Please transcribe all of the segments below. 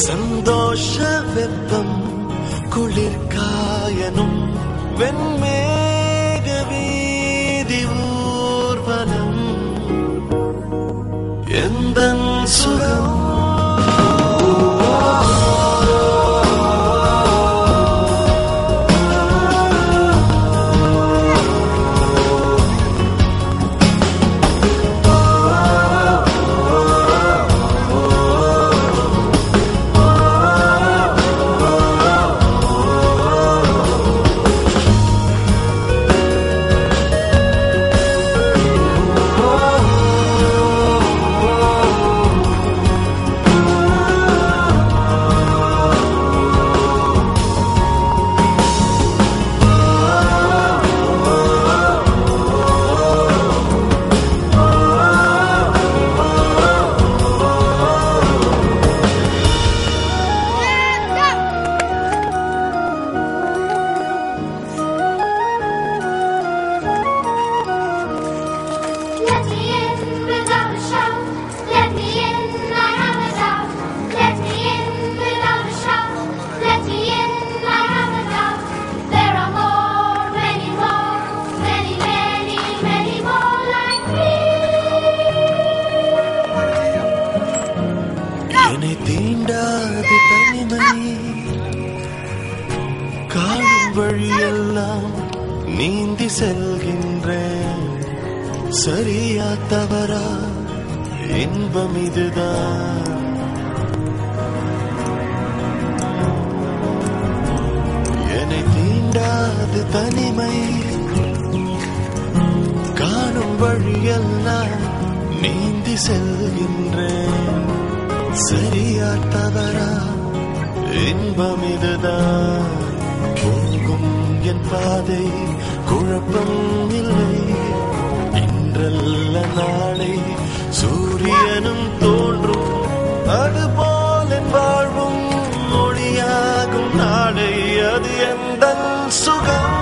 சந்தோஷ வெப்பம் குளிர் காயனும் வெண்மேக வீதி ஊர்வலம் எந்தன் சுகம் நீந்தி செல்கின்றேன் சரியா தவறா இன்பம் இதுதான் என்னை தீண்டாது தனிமை காணும் வழியெல்லாம் நீந்தி செல்கின்றேன் சரியா தவறா இன்பம் இதுதான் போகும் என் பாதை குழப்பம் இல்லை இன்றல்ல நாளை சூரியனும் தோன்றும் அதுபோல் என் வாழ்வும் மொழியாகும் நாளை அது எந்தன் சுகம்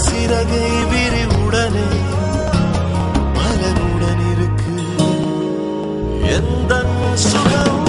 சிறகை விரிவுடனே பலருடன் இருக்கு எந்தன் சுகம்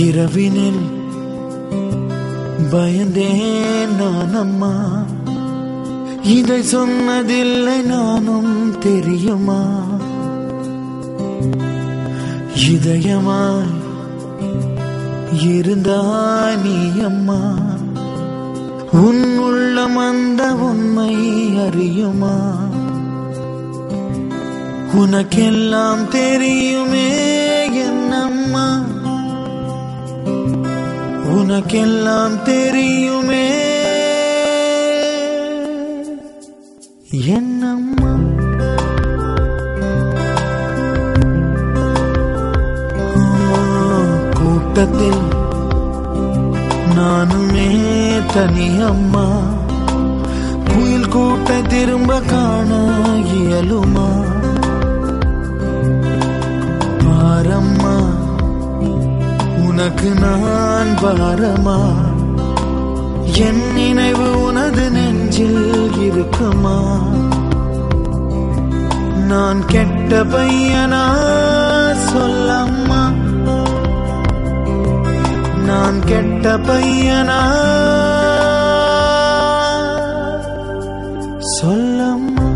இரவினில் பயந்தேன் நான் அம்மா, இதை சொன்னதில்லை நானும் தெரியுமா? இதயமாய் இருந்தாய் நீ அம்மா, உன் உள்ளம் அந்த உண்மை அறியுமா? உனக்கெல்லாம் தெரியுமே என்னம்மா, உனக்கெல்லாம் தெரியுமே என்னம்மா. கூட்டத்தில் நானுமே தனியம்மா, குயில் கூட்ட திரும்ப காண இயலுமா? பாரம்மா உனக்கு நான் பாரமா, என் நினைவு உனது நெஞ்சில் இருக்குமா? நான் கெட்ட பையனா சொல்லம்மா, நான் கெட்ட பையனா சொல்லம்மா.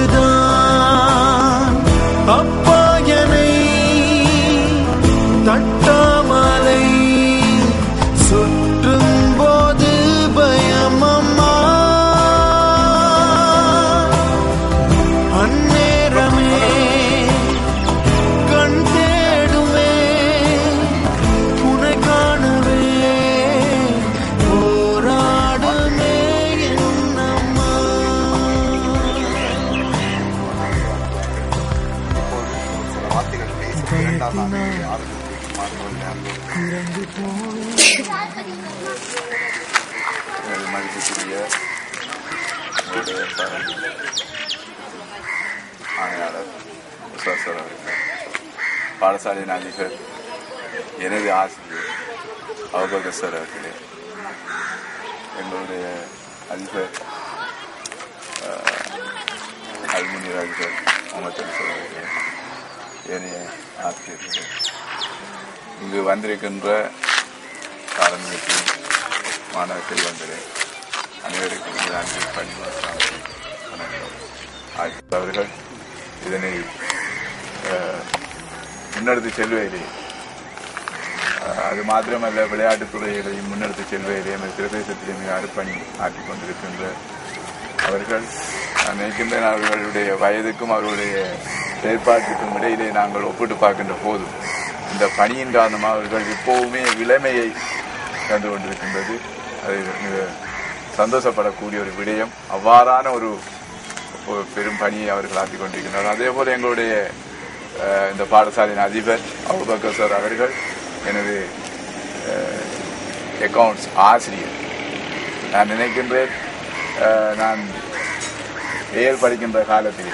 அன்போடுதான் அப்பா என்னை தட்டாமலை சுற்றும் போது பயமம்மா, அந்நேரமே கண் தேடுமே உன்னை காணவே போராடுமே என்னம்மா. மதிப்புக்குரிய ஆணையாளர் சார் அவர்கள், பாடசாலையின் அதிபர், எனது ஆசிரியர் அபூபக்கர் சார் அவர்களே, எங்களுடைய அதிபர் அல்முனீர் அதிபர் முகமது அலி சார் அவர்களே, ஏனைய ஆசிரியர்களே, இங்கு வந்திருக்கின்ற காலநிலைக்கு மாணவ செல்வங்களே, அனைவருக்கும் அன்பு பணிவு அவர்கள் இதனை முன்னெடுத்து செல்வதிலே, அது மாத்திரமல்ல விளையாட்டுத்துறையிலையும் முன்னெடுத்து செல்வதிலே பிரதேசத்திலே மிக அர்ப்பணி ஆற்றிக் கொண்டிருக்கின்ற அவர்கள், நான் நினைக்கின்றேன் அவர்களுடைய வயதுக்கும் அவர்களுடைய செயற்பாட்டுக்கும் இடையிலே நாங்கள் ஒப்பிட்டு பார்க்கின்ற போதும் இந்த பணியின் காரணமாக அவர்கள் இப்போவுமே இளமையை கண்டு கொண்டிருக்கின்றது. அது மிக சந்தோஷப்படக்கூடிய ஒரு விடயம். அவ்வாறான ஒரு பெரும் பணியை அவர்கள் ஆற்றிக் கொண்டிருக்கின்றனர். அதே போல எங்களுடைய இந்த பாடசாலையின் அதிபர் அபூபக்கர் சார் அவர்கள் எனது அக்கவுண்ட்ஸ் ஆசிரியர். நான் நினைக்கின்றேன் நான் ஏல் படிக்கின்ற காலத்தில்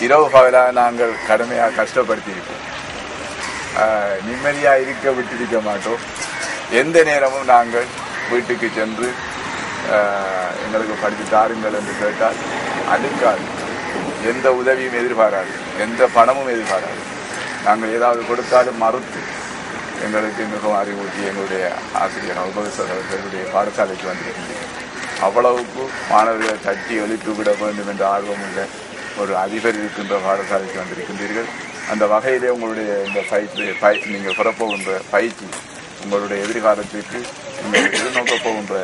இரவு பகலாக நாங்கள் கடுமையாக கஷ்டப்படுத்தியிருப்போம். நிம்மதியாக இருக்க விட்டிருக்க மாட்டோம். எந்த நேரமும் நாங்கள் வீட்டுக்கு சென்று எங்களுக்கு படித்து தாருங்கள் என்று கேட்டால் அடுக்காது, எந்த உதவியும் எதிர்பாராது, எந்த பணமும் எதிர்பாராது. நாங்கள் ஏதாவது கொடுத்தாலும் மறுத்து எங்களுக்கு மிகவும் அறிவூட்டி எங்களுடைய ஆசிரியர் அபூபக்கர் அவர்களுடைய பாடசாலைக்கு வந்திருக்கின்றனர். அவ்வளவுக்கு மாணவர்களை தட்டி எழுப்பி விட வேண்டும் என்ற ஆர்வமுள்ள ஒரு அதிபர் இருக்கின்ற பாடசாலைக்கு வந்திருக்கின்றீர்கள். அந்த வகையிலே உங்களுடைய இந்த நீங்கள் பெறப்போகின்ற பயிற்சி உங்களுடைய எதிர்காலத்திற்கு நீங்கள் எதிர்நோக்கப் போகின்ற